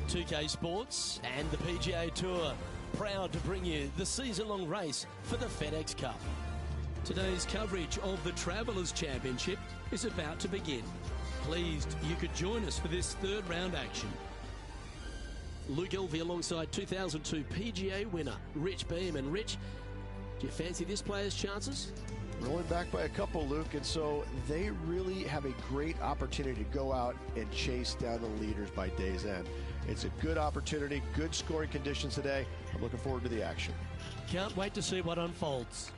2K Sports and the PGA Tour, proud to bring you the season-long race for the FedEx Cup. Today's coverage of the Travelers Championship is about to begin. Pleased you could join us for this third round action. Luke Elvey alongside 2002 PGA winner Rich Beam. And Rich, do you fancy this player's chances? Rolling back by a couple, Luke, and so they really have a great opportunity to go out and chase down the leaders by day's end. It's a good opportunity, good scoring conditions today. I'm looking forward to the action. Can't wait to see what unfolds.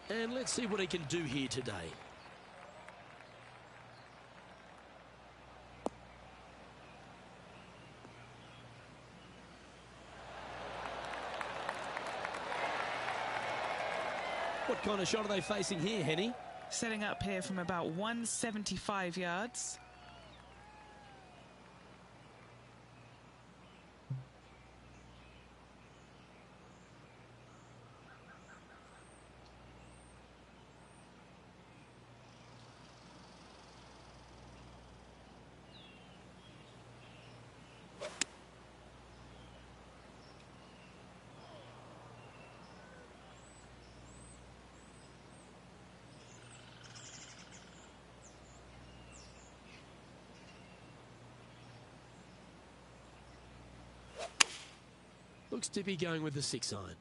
And let's see what he can do here today. What kind of shot are they facing here, Henny? Setting up here from about 175 yards. Looks to be going with the 6-iron.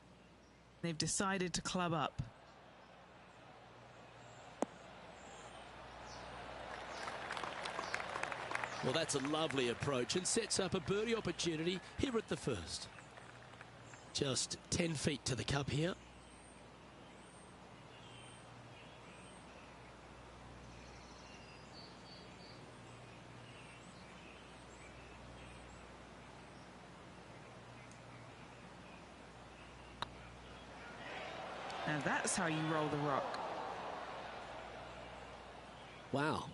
They've decided to club up. Well, that's a lovely approach and sets up a birdie opportunity here at the first. Just 10 feet to the cup here. Now that's how you roll the rock. Wow,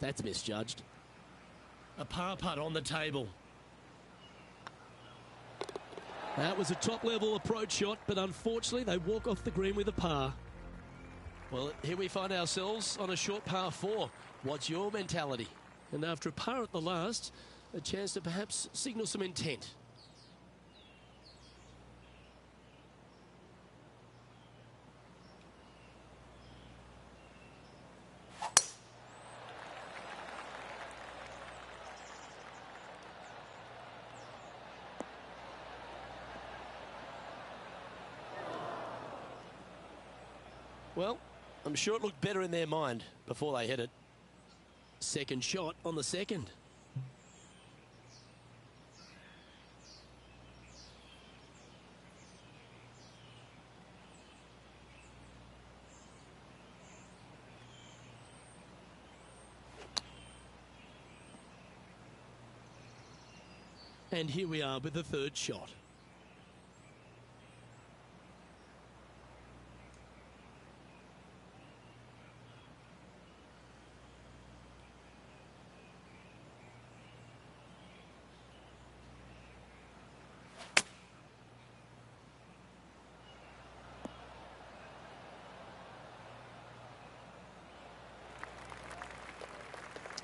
that's misjudged. A par putt on the table. That was a top-level approach shot, but unfortunately they walk off the green with a par. Well, here we find ourselves on a short par 4. What's your mentality? And after a par at the last, a chance to perhaps signal some intent. Well, I'm sure it looked better in their mind before they hit it. Second shot on the second. And here we are with the third shot.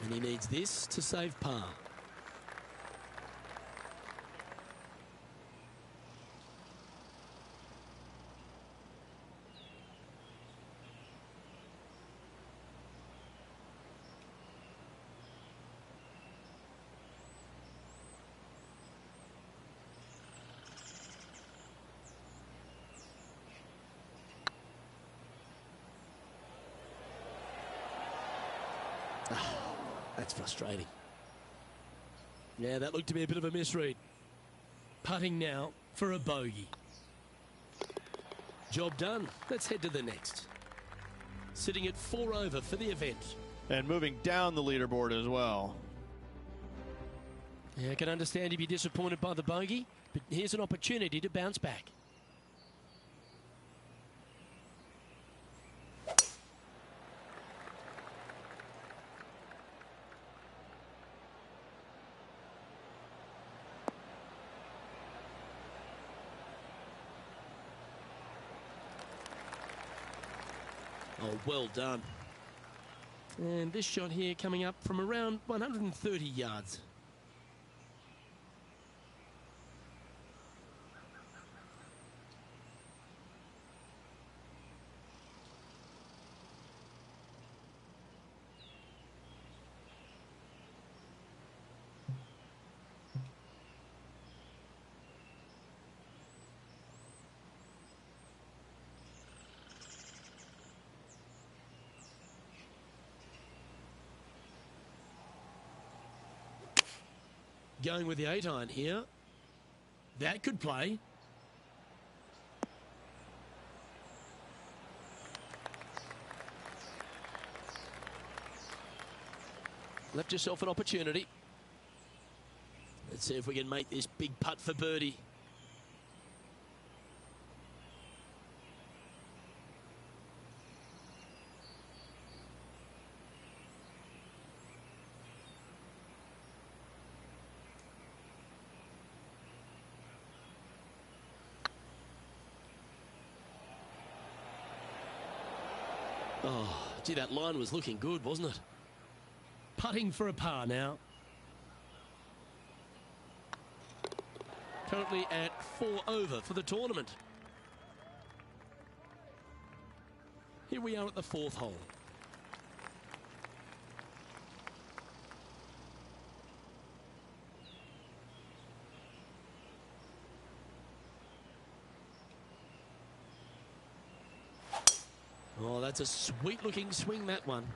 And he needs this to save par. that's frustrating. Yeah, that looked to be a bit of a misread. Putting now for a bogey. Job done. Let's head to the next. Sitting at 4 over for the event. And moving down the leaderboard as well. Yeah, I can understand he'd be disappointed by the bogey, but here's an opportunity to bounce back. Oh, well done. And this shot here coming up from around 130 yards. Going with the 8-iron here. That could play. Left yourself an opportunity. Let's see if we can make this big putt for birdie. Oh, gee, that line was looking good, wasn't it? Putting for a par now. Currently at 4 over for the tournament. Here we are at the 4th hole. Oh, that's a sweet-looking swing, that one.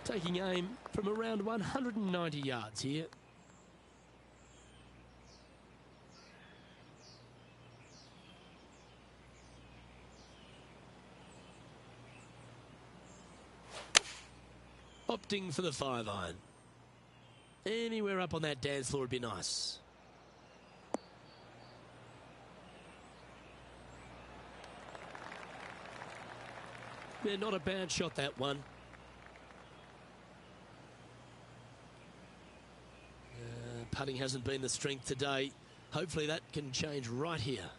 Taking aim from around 190 yards here. Opting for the 5-iron. Anywhere up on that dance floor would be nice. Yeah, not a bad shot, that one. Putting hasn't been the strength today. Hopefully that can change right here.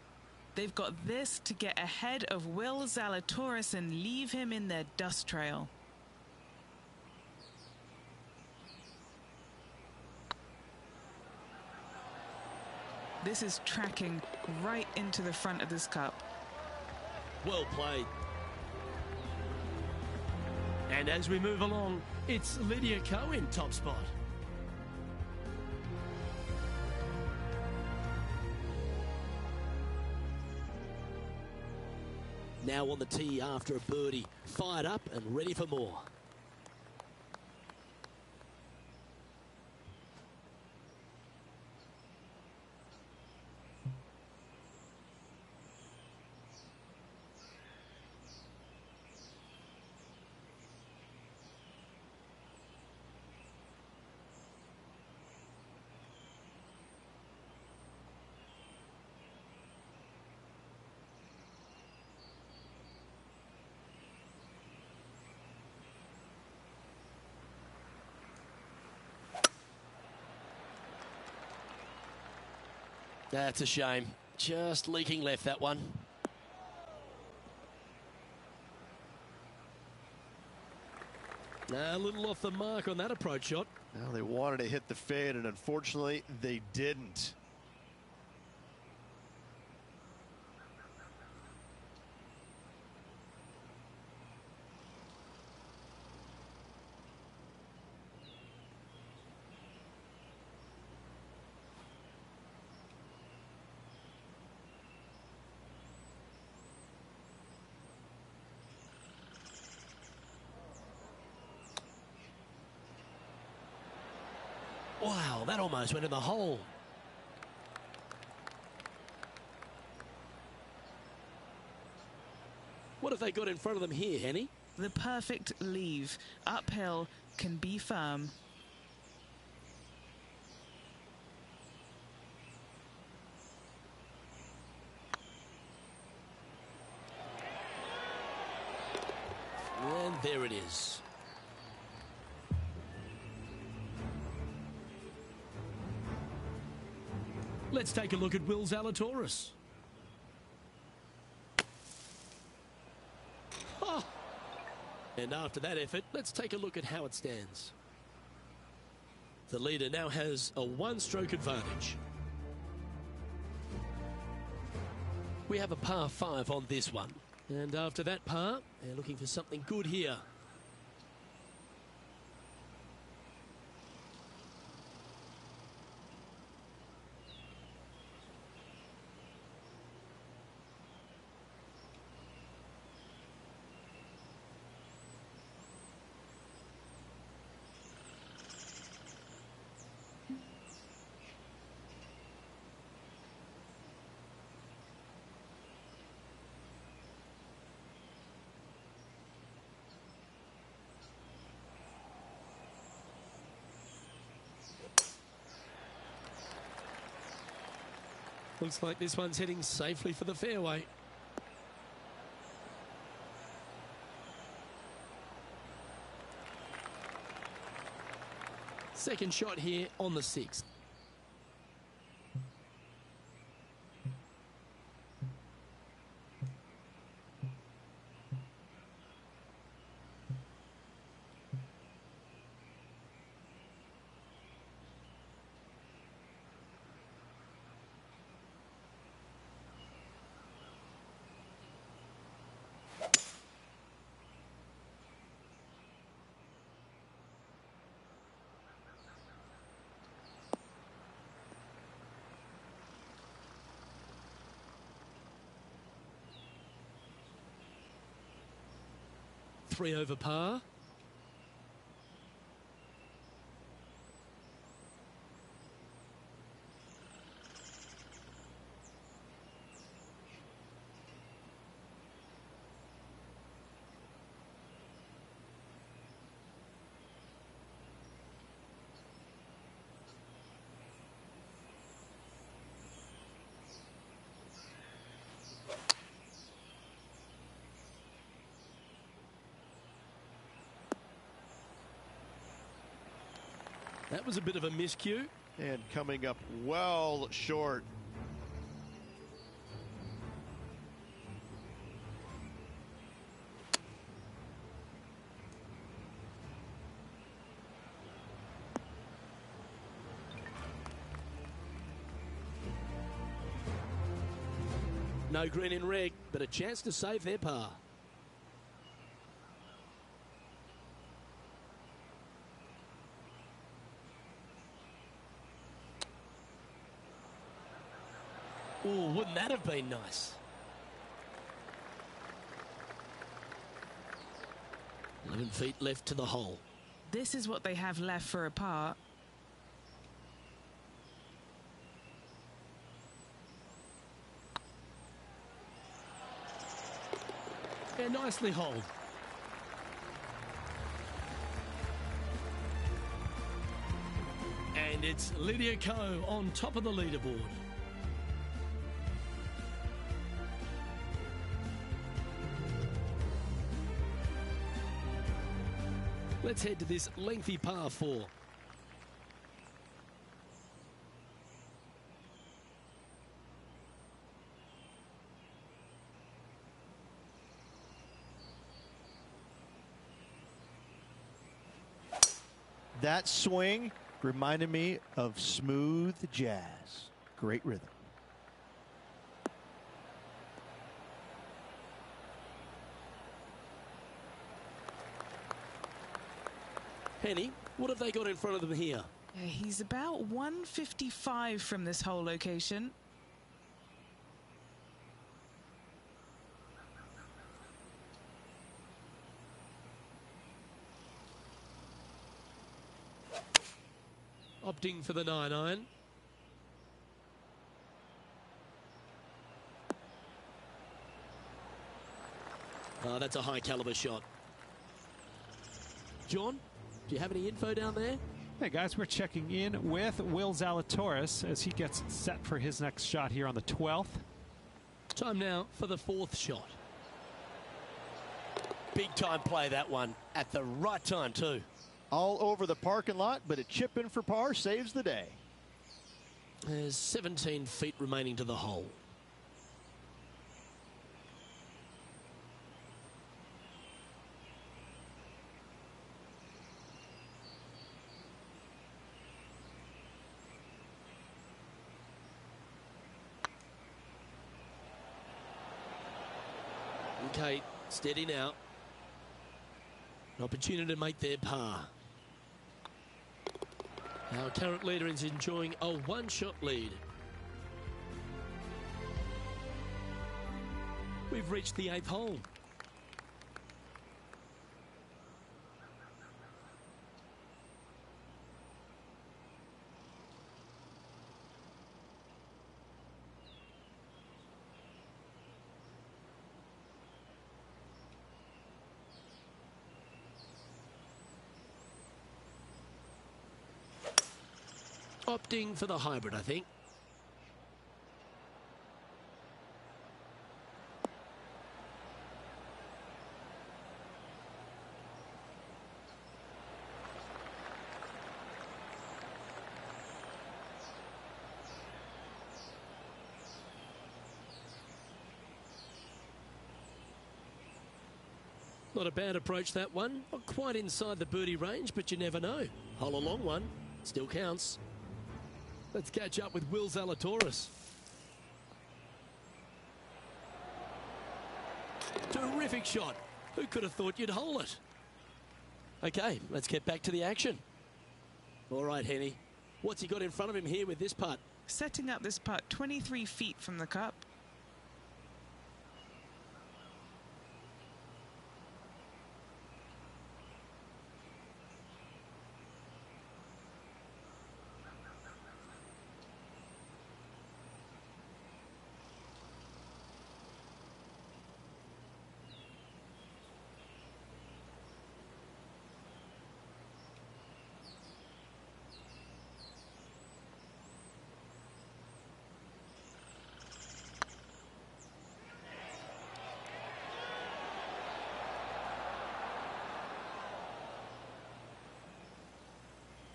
They've got this to get ahead of Will Zalatoris and leave him in their dust trail. This is tracking right into the front of this cup. Well played. And as we move along, it's Lydia Ko in top spot. Now on the tee after a birdie, fired up and ready for more. That's a shame. Just leaking left, that one. A little off the mark on that approach shot. Now they wanted to hit the fade, and unfortunately they didn't. Wow, that almost went in the hole. What have they got in front of them here, Henny? The perfect leave. Uphill, can be firm. And there it is. Let's take a look at Will Zalatoris. Oh. And after that effort, let's take a look at how it stands. The leader now has a one-stroke advantage. We have a par 5 on this one. And after that par, they're looking for something good here. Looks like this one's heading safely for the fairway. Second shot here on the 6th. Three over par. That was a bit of a miscue. And coming up well short. No green in red, but a chance to save their par. Oh, wouldn't that have been nice? 11 feet left to the hole. This is what they have left for a par. Yeah, nicely holed. And it's Lydia Ko on top of the leaderboard. Let's head to this lengthy par 4. That swing reminded me of smooth jazz. Great rhythm. Penny, what have they got in front of them here? Yeah, he's about 155 from this hole location. Opting for the 9-iron. Oh, that's a high caliber shot. John, do you have any info down there? Hey guys, we're checking in with Will Zalatoris as he gets set for his next shot here on the 12th. Time now for the 4th shot. Big time play, that one, at the right time too. All over the parking lot, but a chip in for par saves the day. There's 17 feet remaining to the hole. Okay, steady now. An opportunity to make their par. Our current leader is enjoying a 1-shot lead. We've reached the 8th hole. Opting for the hybrid, I think. Not a bad approach, that one. Not quite inside the birdie range, but you never know. Hole a long one. Still counts. Let's catch up with Will Zalatoris. Terrific shot. Who could have thought you'd hole it? Okay, let's get back to the action. All right, Henny. What's he got in front of him here with this putt? Setting up this putt 23 feet from the cup.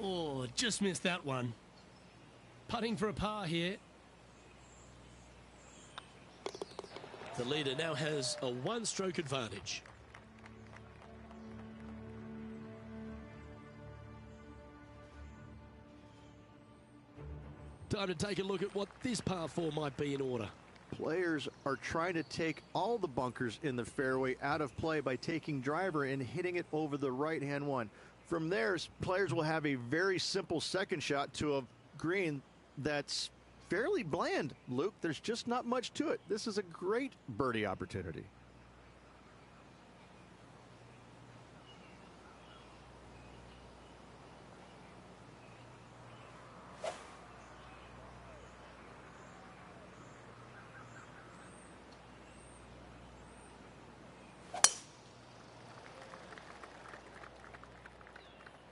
Oh, just missed that one. Putting for a par here. The leader now has a 1-stroke advantage. Time to take a look at what this par 4 might be in order. Players are trying to take all the bunkers in the fairway out of play by taking driver and hitting it over the right-hand one. From there, players will have a very simple second shot to a green that's fairly bland, Luke. There's just not much to it. This is a great birdie opportunity.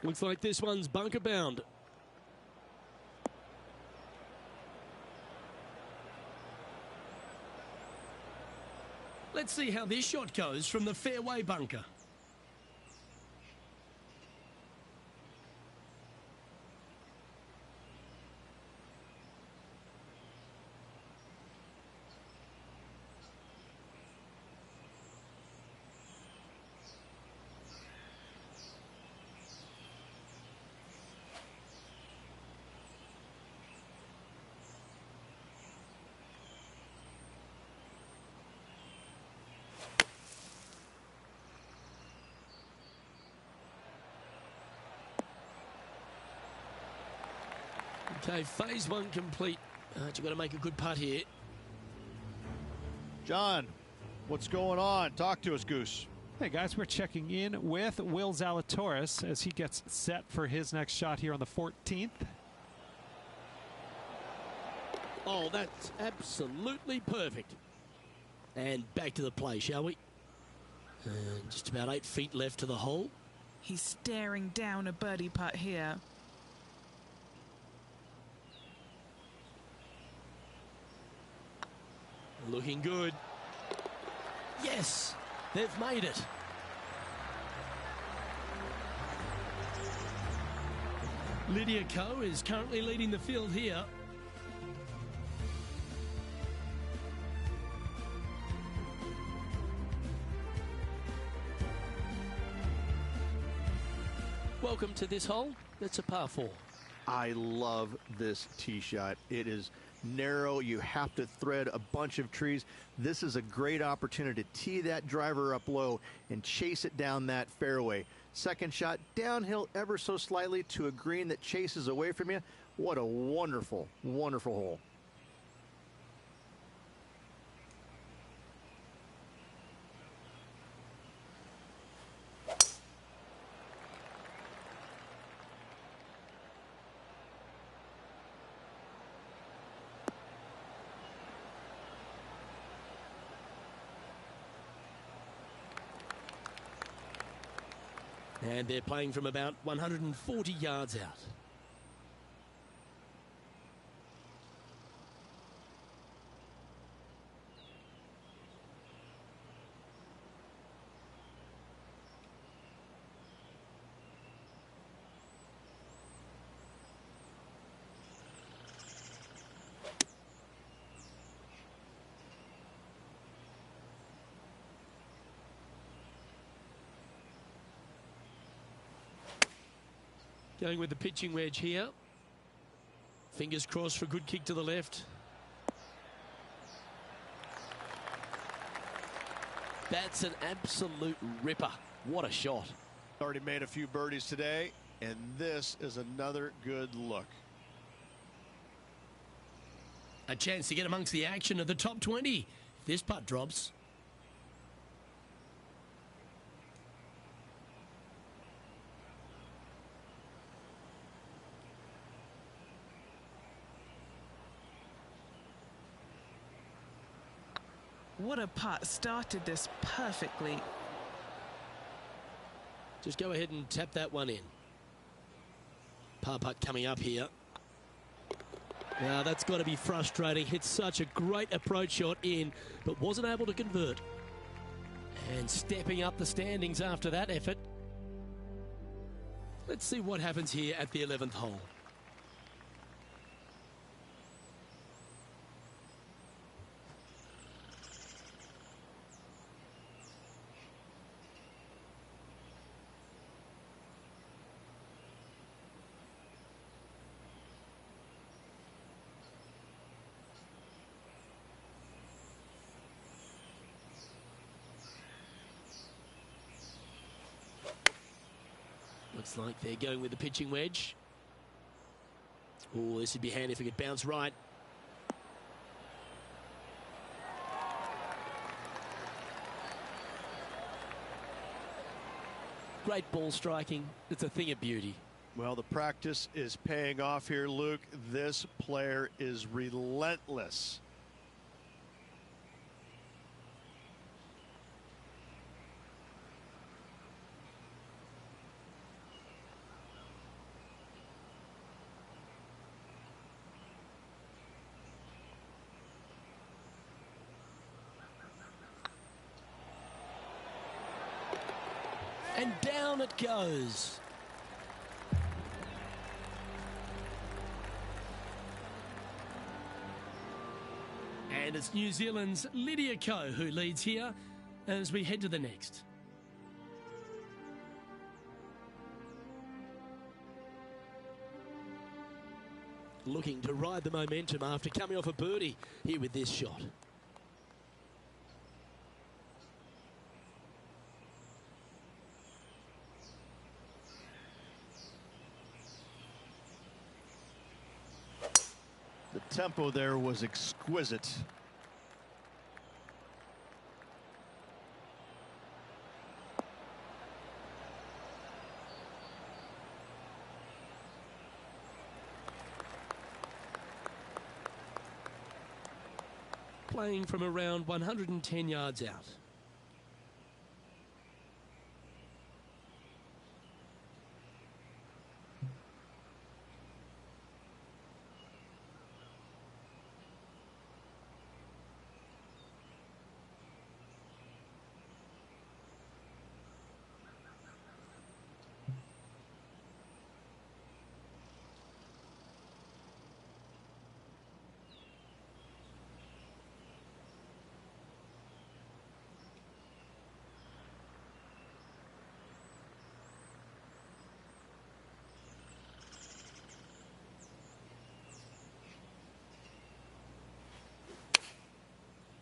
Looks like this one's bunker bound. Let's see how this shot goes from the fairway bunker. Okay, phase 1 complete. You've got to make a good putt here. John, what's going on? Talk to us, Goose. Hey guys, we're checking in with Will Zalatoris as he gets set for his next shot here on the 14th. Oh, that's absolutely perfect. And back to the play, shall we? Just about 8 feet left to the hole. He's staring down a birdie putt here. Looking good. Yes, they've made it. Lydia Ko is currently leading the field here. Welcome to this hole. It's a par 4. I love this tee shot. It is narrow. You have to thread a bunch of trees. This is a great opportunity to tee that driver up low and chase it down that fairway. Second shot, downhill ever so slightly to a green that chases away from you. What a wonderful, wonderful hole. And they're playing from about 140 yards out. Going with the pitching wedge here. Fingers crossed for a good kick to the left. That's an absolute ripper. What a shot. Already made a few birdies today, and this is another good look. A chance to get amongst the action of the top 20 if this putt drops. What a putt. Started this perfectly. Just go ahead and tap that one in. Par putt coming up here. Now that's got to be frustrating. Hit such a great approach shot in, but wasn't able to convert. And stepping up the standings after that effort. Let's see what happens here at the 11th hole. Looks like they're going with the pitching wedge. Oh, this would be handy if it could bounce right. Great ball striking. It's a thing of beauty. Well, the practice is paying off here, Luke. This player is relentless. And down it goes. And it's New Zealand's Lydia Ko who leads here as we head to the next. Looking to ride the momentum after coming off a birdie here with this shot. The tempo there was exquisite. playing from around 110 yards out.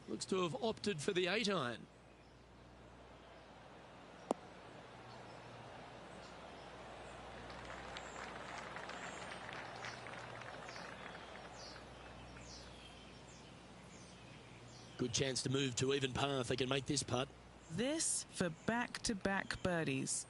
Looks to have opted for the 8-iron. Good chance to move to even par if they can make this putt. This for back-to-back birdies.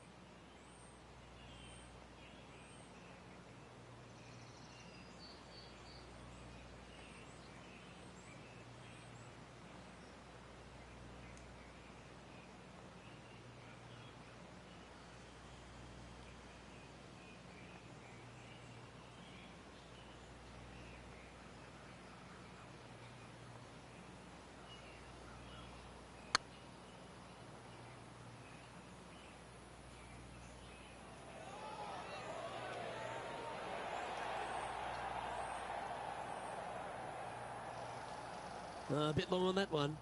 A bit long on that one.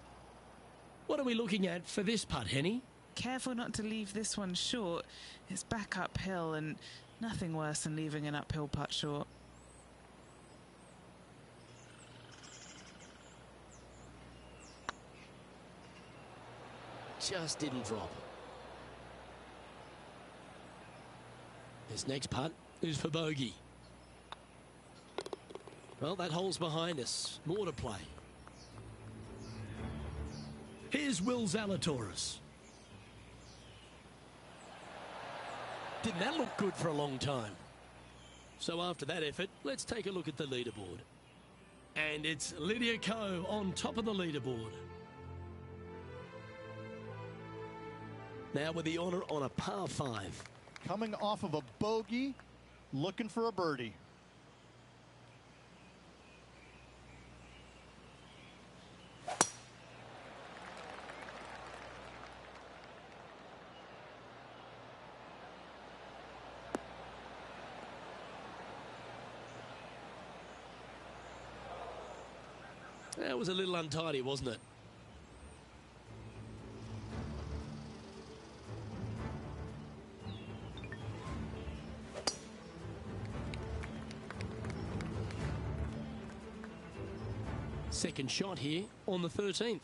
What are we looking at for this putt, Henny? Careful not to leave this one short. It's back uphill and nothing worse than leaving an uphill putt short. Just didn't drop. This next putt is for bogey. Well, that hole's behind us. More to play. Here's Will Zalatoris. Didn't that look good for a long time? So after that effort, let's take a look at the leaderboard. And it's Lydia Ko on top of the leaderboard. Now with the honour on a par 5. Coming off of a bogey, looking for a birdie. That was a little untidy, wasn't it? Second shot here on the 13th.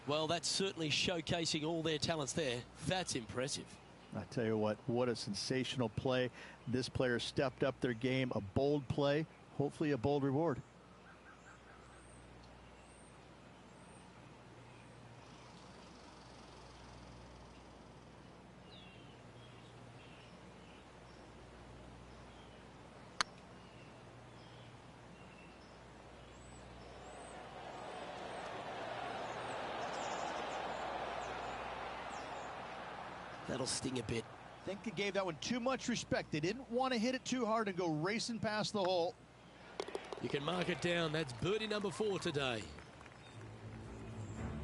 Well, that's certainly showcasing all their talents there. That's impressive. I tell you what a sensational play. This player stepped up their game. A bold play, hopefully a bold reward. That'll sting a bit. I think they gave that one too much respect. They didn't want to hit it too hard and go racing past the hole. You can mark it down. That's birdie number 4 today.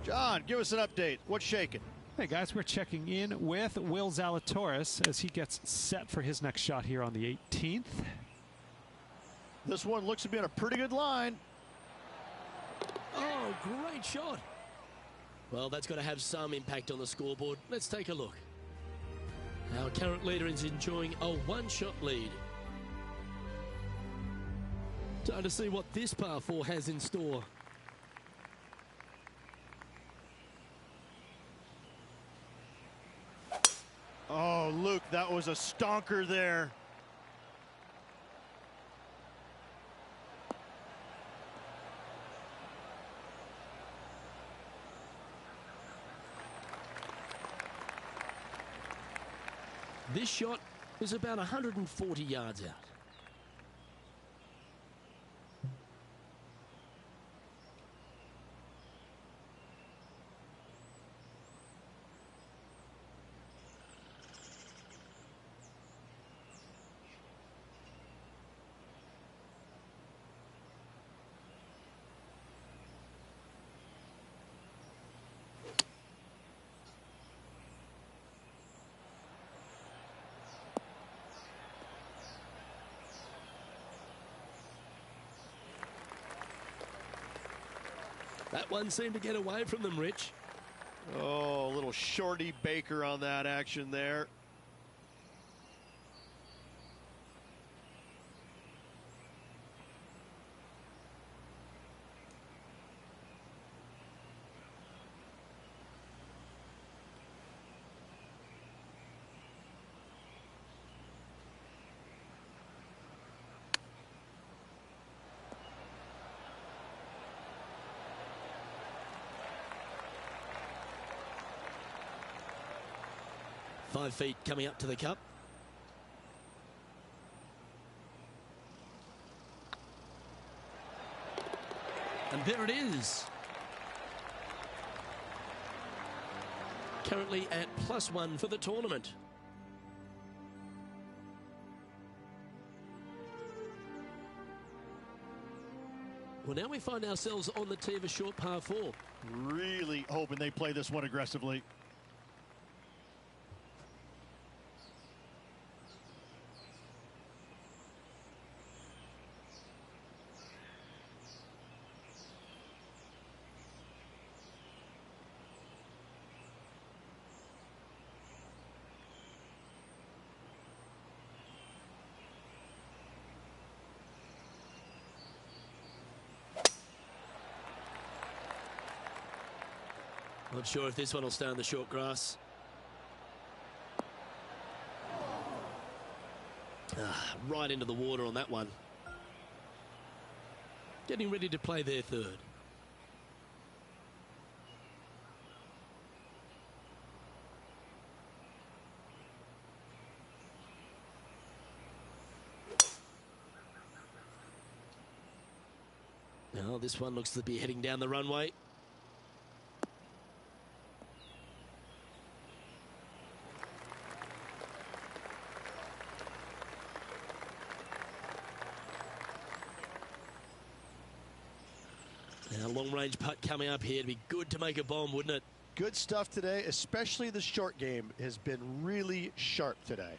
John, give us an update. What's shaking? Hey guys, we're checking in with Will Zalatoris as he gets set for his next shot here on the 18th. This one looks to be on a pretty good line. Oh, great shot. Well, that's got to have some impact on the scoreboard. Let's take a look. Our current leader is enjoying a one-shot lead. Time to see what this par 4 has in store. Oh, Luke, that was a stonker there. This shot is about 140 yards out. That one seemed to get away from them, Rich. Oh, a little shorty Baker on that action there. Five feet coming up to the cup. And there it is. Currently at +1 for the tournament. Well, now we find ourselves on the tee of a short par 4. Really hoping they play this one aggressively. Not sure if this one will stay on the short grass. Right into the water on that one. Getting ready to play their third. Now this one looks to be heading down the runway. Now, long-range putt coming up here. It'd be good to make a bomb, wouldn't it? Good stuff today, especially the short game has been really sharp today.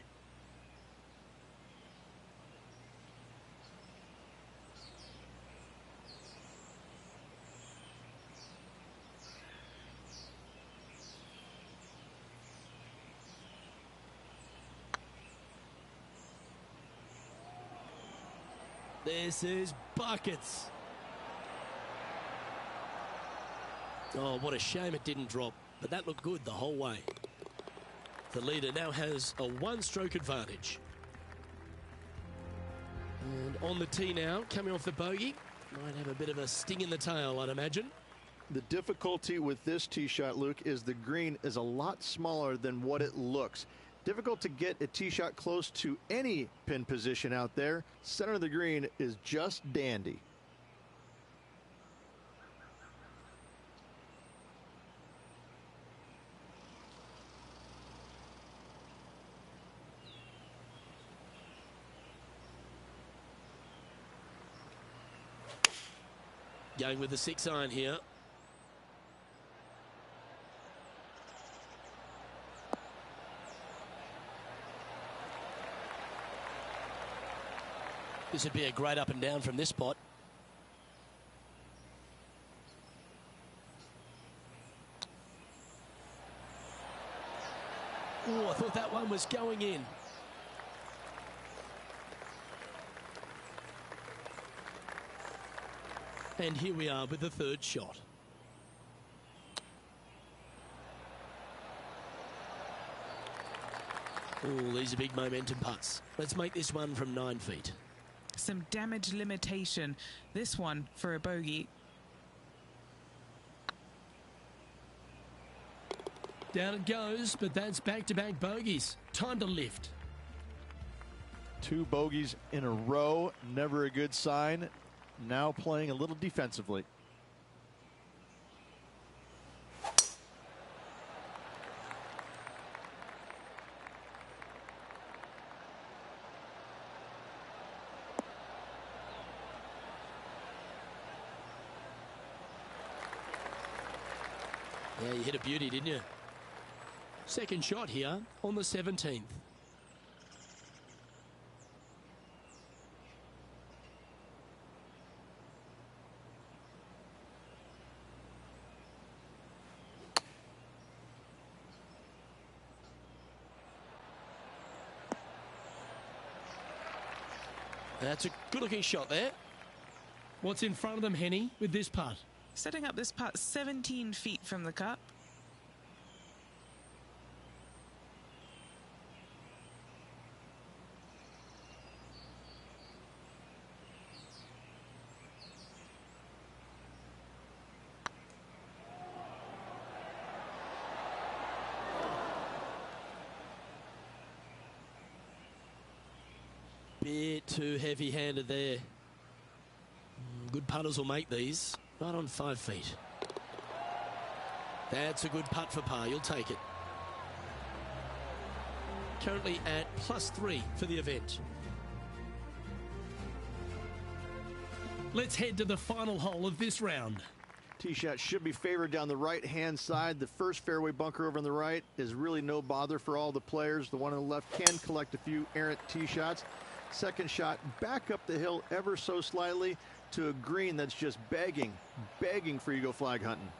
This is buckets. Oh, what a shame it didn't drop, but that looked good the whole way. The leader now has a one-stroke advantage. And on the tee now, coming off the bogey. Might have a bit of a sting in the tail, I'd imagine. The difficulty with this tee shot, Luke, is the green is a lot smaller than what it looks. Difficult to get a tee shot close to any pin position out there. Center of the green is just dandy. Going with the 6-iron here. This would be a great up and down from this spot. Oh, I thought that one was going in. And here we are with the third shot. Oh, these are big momentum putts. Let's make this one from 9 feet. Some damage limitation. This one for a bogey. Down it goes, but that's back-to-back bogeys. Time to lift. 2 bogeys in a row, never a good sign. Now playing a little defensively. Yeah, you hit a beauty, didn't you? Second shot here on the 17th. That's a good-looking shot there. What's in front of them, Henny, with this putt? Setting up this putt 17 feet from the cup. Bit too heavy-handed there. Good putters will make these. Right on 5 feet. That's a good putt for par. You'll take it. Currently at +3 for the event. Let's head to the final hole of this round. Tee shot should be favored down the right-hand side. The first fairway bunker over on the right is really no bother for all the players. The one on the left can collect a few errant tee shots. Second shot back up the hill ever so slightly to a green that's just begging for you to go flag hunting.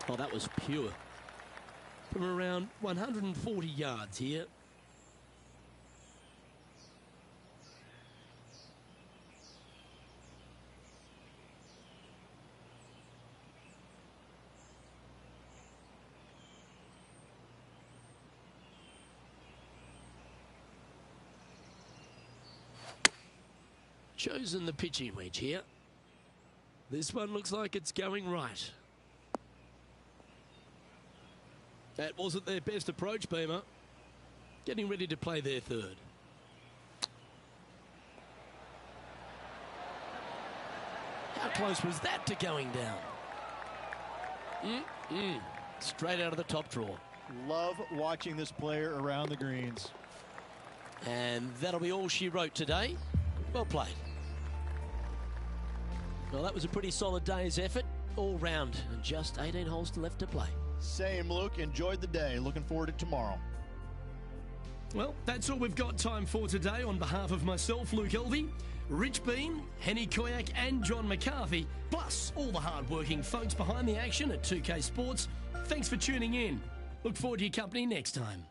Oh, that was pure. From around 140 yards here. Chosen the pitching wedge here. This one looks like it's going right. That wasn't their best approach, Beamer. Getting ready to play their third. How close was that to going down? Straight out of the top drawer. Love watching this player around the greens. And that'll be all she wrote today. Well played. Well, that was a pretty solid day's effort all round, and just 18 holes left to play. Same, Luke. Enjoyed the day. Looking forward to tomorrow. Well, that's all we've got time for today. On behalf of myself, Luke Elvey, Rich Bean, Henny Koyak and John McCarthy, plus all the hard-working folks behind the action at 2K Sports, thanks for tuning in. Look forward to your company next time.